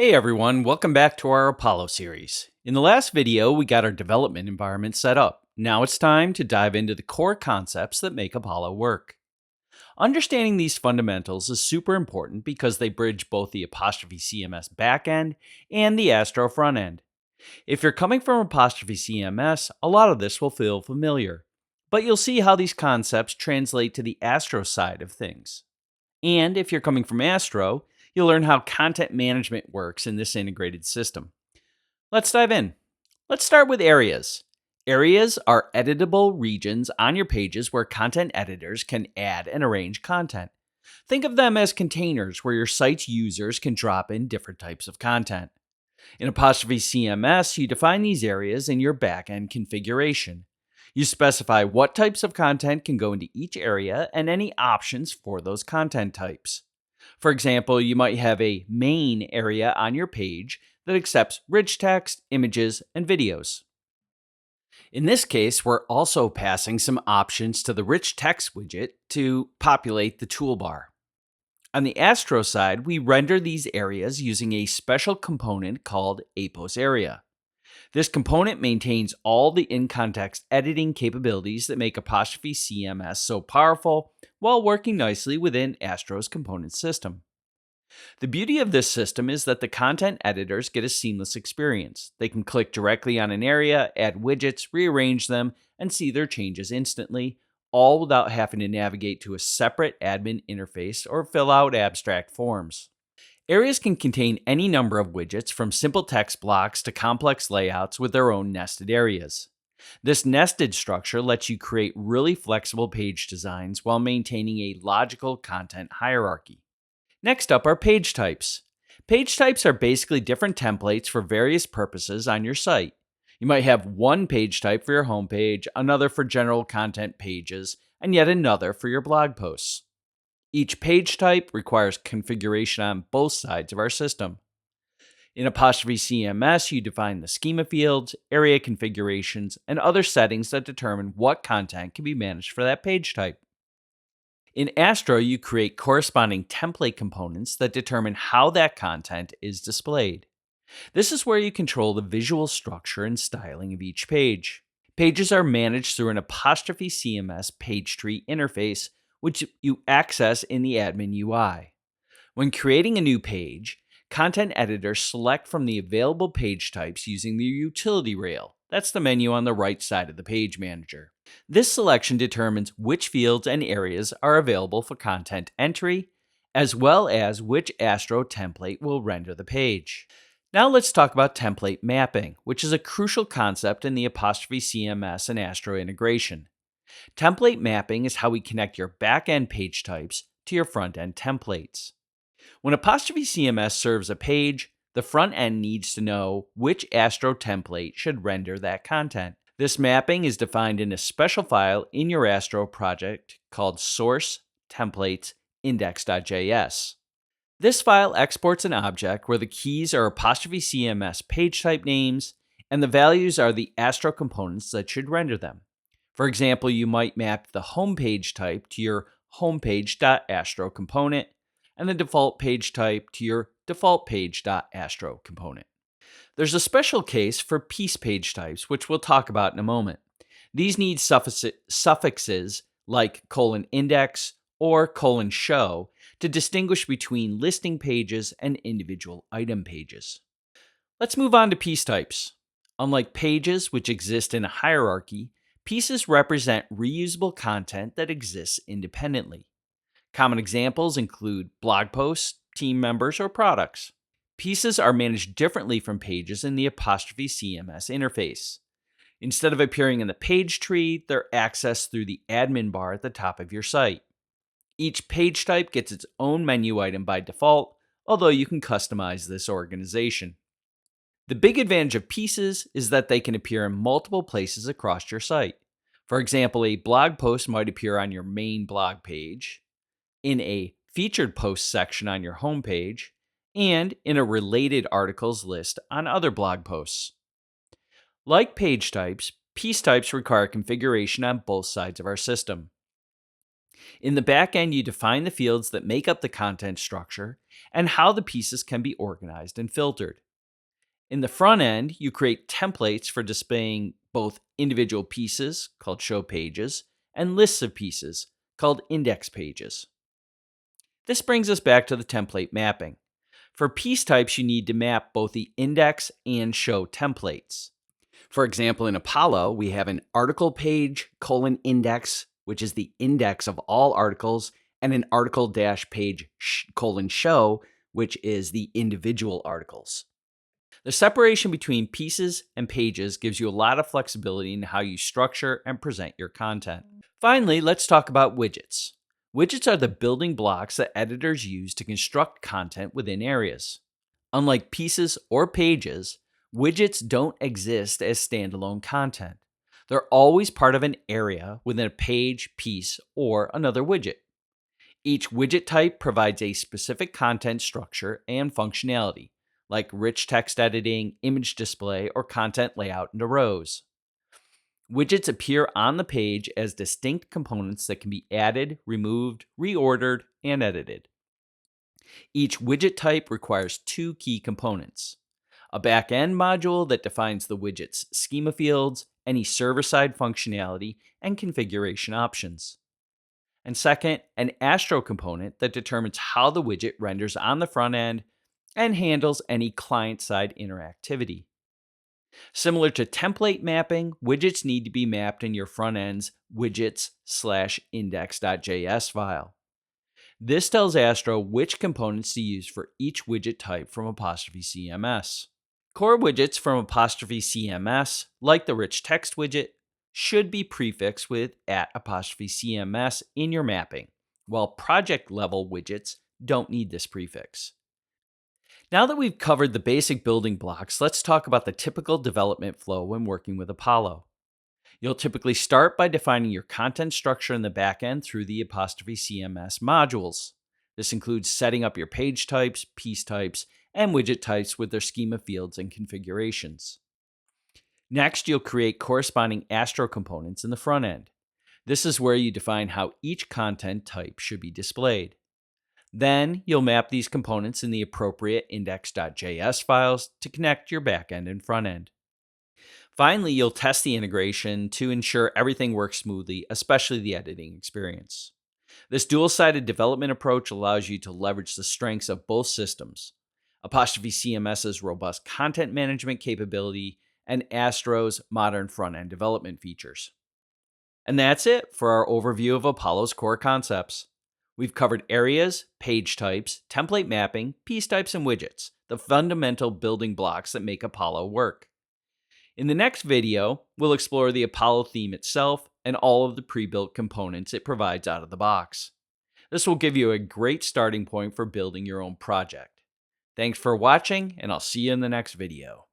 Hey everyone, welcome back to our Apollo series. In the last video, we got our development environment set up. Now it's time to dive into the core concepts that make Apollo work. Understanding these fundamentals is super important because they bridge both the ApostropheCMS backend and the Astro frontend. If you're coming from ApostropheCMS, a lot of this will feel familiar, but you'll see how these concepts translate to the Astro side of things. And if you're coming from Astro, you'll learn how content management works in this integrated system. Let's dive in. Let's start with areas. Areas are editable regions on your pages where content editors can add and arrange content. Think of them as containers where your site's users can drop in different types of content. In Apostrophe CMS, you define these areas in your backend configuration. You specify what types of content can go into each area and any options for those content types. For example, you might have a main area on your page that accepts rich text, images, and videos. In this case, we're also passing some options to the rich text widget to populate the toolbar. On the Astro side, we render these areas using a special component called ApostropheCMS. This component maintains all the in-context editing capabilities that make Apostrophe CMS so powerful while working nicely within Astro's component system. The beauty of this system is that the content editors get a seamless experience. They can click directly on an area, add widgets, rearrange them, and see their changes instantly, all without having to navigate to a separate admin interface or fill out abstract forms. Areas can contain any number of widgets, from simple text blocks to complex layouts with their own nested areas. This nested structure lets you create really flexible page designs while maintaining a logical content hierarchy. Next up are page types. Page types are basically different templates for various purposes on your site. You might have one page type for your homepage, another for general content pages, and yet another for your blog posts. Each page type requires configuration on both sides of our system. In Apostrophe CMS, you define the schema fields, area configurations, and other settings that determine what content can be managed for that page type. In Astro, you create corresponding template components that determine how that content is displayed. This is where you control the visual structure and styling of each page. Pages are managed through an Apostrophe CMS page tree interface, which you access in the admin UI. When creating a new page, content editors select from the available page types using the utility rail. That's the menu on the right side of the page manager. This selection determines which fields and areas are available for content entry, as well as which Astro template will render the page. Now let's talk about template mapping, which is a crucial concept in the Apostrophe CMS and Astro integration. Template mapping is how we connect your back-end page types to your front-end templates. When Apostrophe CMS serves a page, the front end needs to know which Astro template should render that content. This mapping is defined in a special file in your Astro project called source templates index.js. This file exports an object where the keys are Apostrophe CMS page type names and the values are the Astro components that should render them. For example, you might map the homepage type to your homepage.astro component and the default page type to your defaultpage.astro component. There's a special case for piece page types, which we'll talk about in a moment. These need suffixes like :index or :show to distinguish between listing pages and individual item pages. Let's move on to piece types. Unlike pages, which exist in a hierarchy, pieces represent reusable content that exists independently. Common examples include blog posts, team members, or products. Pieces are managed differently from pages in the Apostrophe CMS interface. Instead of appearing in the page tree, they're accessed through the admin bar at the top of your site. Each page type gets its own menu item by default, although you can customize this organization. The big advantage of pieces is that they can appear in multiple places across your site. For example, a blog post might appear on your main blog page, in a featured post section on your homepage, and in a related articles list on other blog posts. Like page types, piece types require configuration on both sides of our system. In the back end, you define the fields that make up the content structure and how the pieces can be organized and filtered. In the front end, you create templates for displaying both individual pieces, called show pages, and lists of pieces, called index pages. This brings us back to the template mapping. For piece types, you need to map both the index and show templates. For example, in Apollo, we have an article page : index, which is the index of all articles, and an article page : show, which is the individual articles. The separation between pieces and pages gives you a lot of flexibility in how you structure and present your content. Finally, let's talk about widgets. Widgets are the building blocks that editors use to construct content within areas. Unlike pieces or pages, widgets don't exist as standalone content. They're always part of an area within a page, piece, or another widget. Each widget type provides a specific content structure and functionality, like rich text editing, image display, or content layout into rows. Widgets appear on the page as distinct components that can be added, removed, reordered, and edited. Each widget type requires two key components: a back-end module that defines the widget's schema fields, any server-side functionality, and configuration options. And second, an Astro component that determines how the widget renders on the front end and handles any client-side interactivity. Similar to template mapping, widgets need to be mapped in your front end's widgets/index.js file. This tells Astro which components to use for each widget type from ApostropheCMS. Core widgets from ApostropheCMS, like the rich text widget, should be prefixed with @ApostropheCMS in your mapping, while project-level widgets don't need this prefix. Now that we've covered the basic building blocks, let's talk about the typical development flow when working with Apollo. You'll typically start by defining your content structure in the backend through the ApostropheCMS modules. This includes setting up your page types, piece types, and widget types with their schema fields and configurations. Next, you'll create corresponding Astro components in the front end. This is where you define how each content type should be displayed. Then, you'll map these components in the appropriate index.js files to connect your backend and front end. Finally, you'll test the integration to ensure everything works smoothly, especially the editing experience. This dual-sided development approach allows you to leverage the strengths of both systems: ApostropheCMS's robust content management capability and Astro's modern front-end development features. And that's it for our overview of Apollo's core concepts. We've covered areas, page types, template mapping, piece types, and widgets, the fundamental building blocks that make Apollo work. In the next video, we'll explore the Apollo theme itself and all of the pre-built components it provides out of the box. This will give you a great starting point for building your own project. Thanks for watching, and I'll see you in the next video.